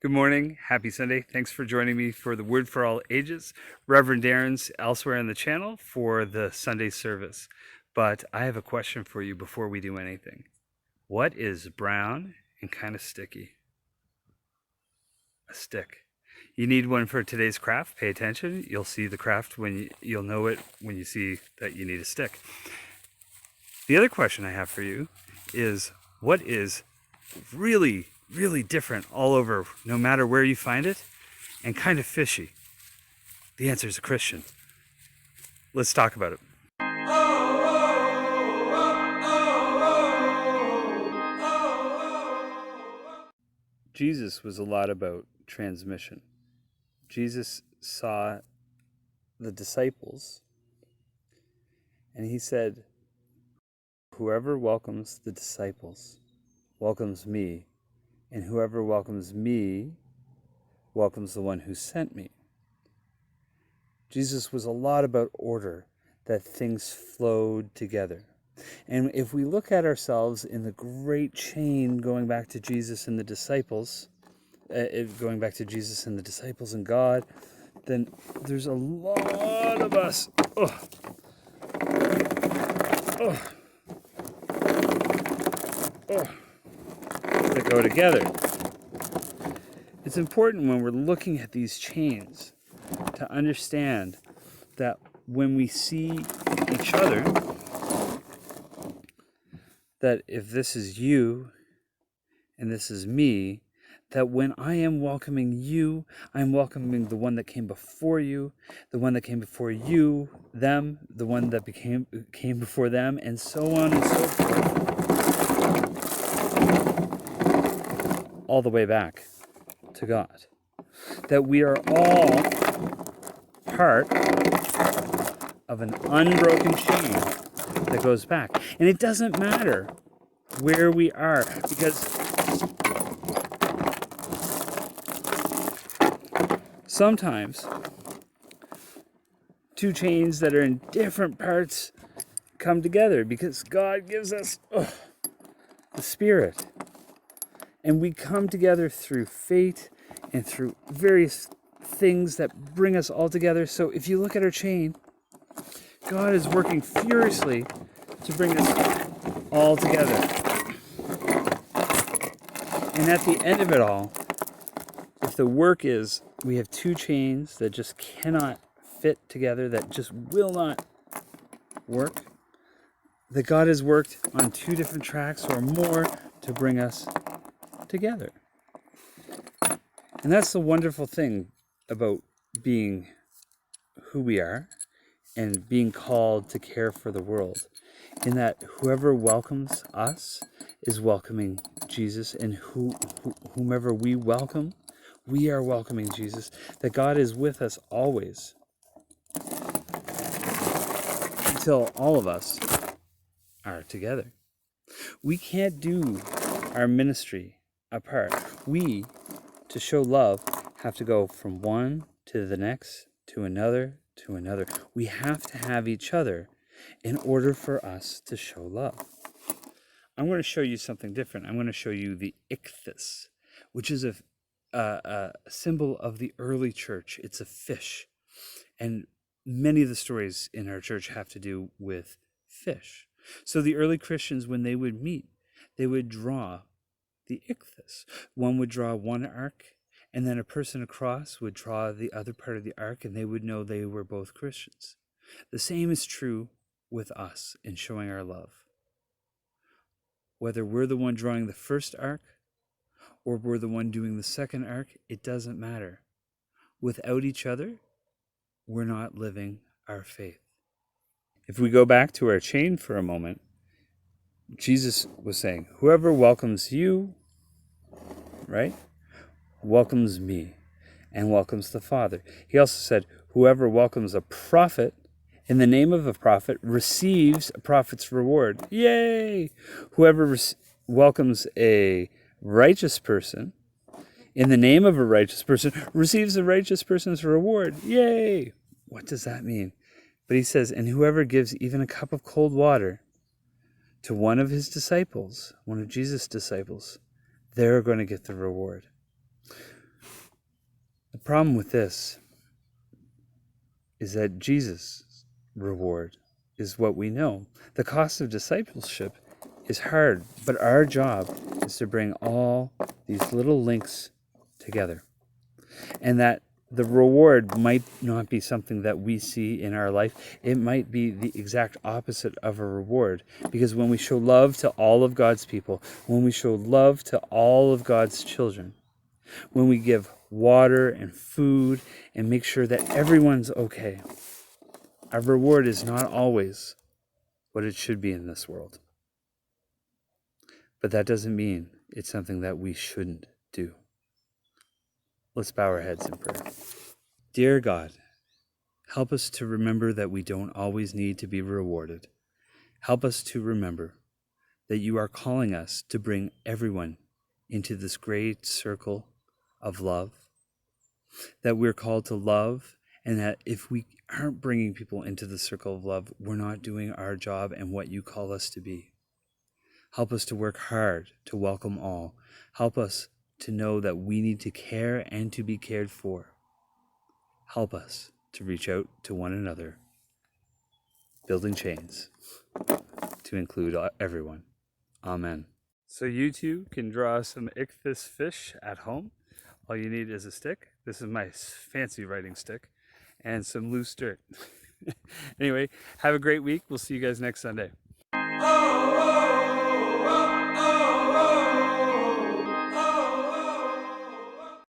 Good morning. Happy Sunday. Thanks for joining me for the Word for All Ages. Reverend Darren's elsewhere in the channel for the Sunday service. But I have a question for you before we do anything. What is brown and kind of sticky? A stick. You need one for today's craft. Pay attention. You'll see the craft you'll know it when you see that you need a stick. The other question I have for you is what is really, really different all over, no matter where you find it, and kind of fishy? The answer is a Christian. Let's talk about it. Jesus was a lot about transmission. Jesus saw the disciples and he said, "Whoever welcomes the disciples welcomes me, and whoever welcomes me welcomes the one who sent me." Jesus was a lot about order, that things flowed together. And if we look at ourselves in the great chain going back to Jesus and the disciples, and God, then there's a lot of us that go together. It's important when we're looking at these chains to understand that when we see each other, that if this is you and this is me, that when I am welcoming you, I'm welcoming the one that came before you, the one that came before you, them, the one that came before them, and so on and so forth, all the way back to God. That we are all part of an unbroken chain that goes back. And it doesn't matter where we are, because sometimes two chains that are in different parts come together because God gives us the Spirit. And we come together through faith and through various things that bring us all together. So if you look at our chain, God is working furiously to bring us all together. And at the end of it all, if the work is we have two chains that just cannot fit together, that just will not work, that God has worked on two different tracks or more to bring us together. And that's the wonderful thing about being who we are and being called to care for the world, in that whoever welcomes us is welcoming Jesus, and whomever we welcome, we are welcoming Jesus, that God is with us always until all of us are together. We can't do our ministry apart. We, to show love, have to go from one to the next, to another, to another. We have to have each other in order for us to show love. I'm going to show you something different. I'm going to show you the ichthys, which is a symbol of the early church. It's a fish. And many of the stories in our church have to do with fish. So the early Christians, when they would meet, they would draw the ichthys. One would draw one arc, and then a person across would draw the other part of the arc, and they would know they were both Christians. The same is true with us in showing our love. Whether we're the one drawing the first arc or we're the one doing the second arc, it doesn't matter. Without each other, we're not living our faith. If we go back to our chain for a moment, Jesus was saying, whoever welcomes you, right, welcomes me and welcomes the Father. He also said, whoever welcomes a prophet in the name of a prophet receives a prophet's reward. Yay! Whoever welcomes a righteous person in the name of a righteous person receives a righteous person's reward. Yay! What does that mean? But he says, and whoever gives even a cup of cold water to one of his disciples, one of Jesus' disciples, they're going to get the reward. problem with this is that Jesus' reward is what we know. The cost of discipleship is hard, but our job is to bring all these little links together. And that the reward might not be something that we see in our life. It might be the exact opposite of a reward. Because when we show love to all of God's people, when we show love to all of God's children, when we give water and food and make sure that everyone's okay, our reward is not always what it should be in this world. But that doesn't mean it's something that we shouldn't do. Let's bow our heads in prayer. Dear God, help us to remember that we don't always need to be rewarded. Help us to remember that you are calling us to bring everyone into this great circle of love, that we're called to love, and that if we aren't bringing people into the circle of love, we're not doing our job and what you call us to be. Help us to work hard to welcome all. Help us to know that we need to care and to be cared for. Help us to reach out to one another, building chains to include everyone. Amen. So you too can draw some ichthys fish at home. All you need is a stick. This is my fancy writing stick and some loose dirt. Anyway, have a great week. We'll see you guys next Sunday.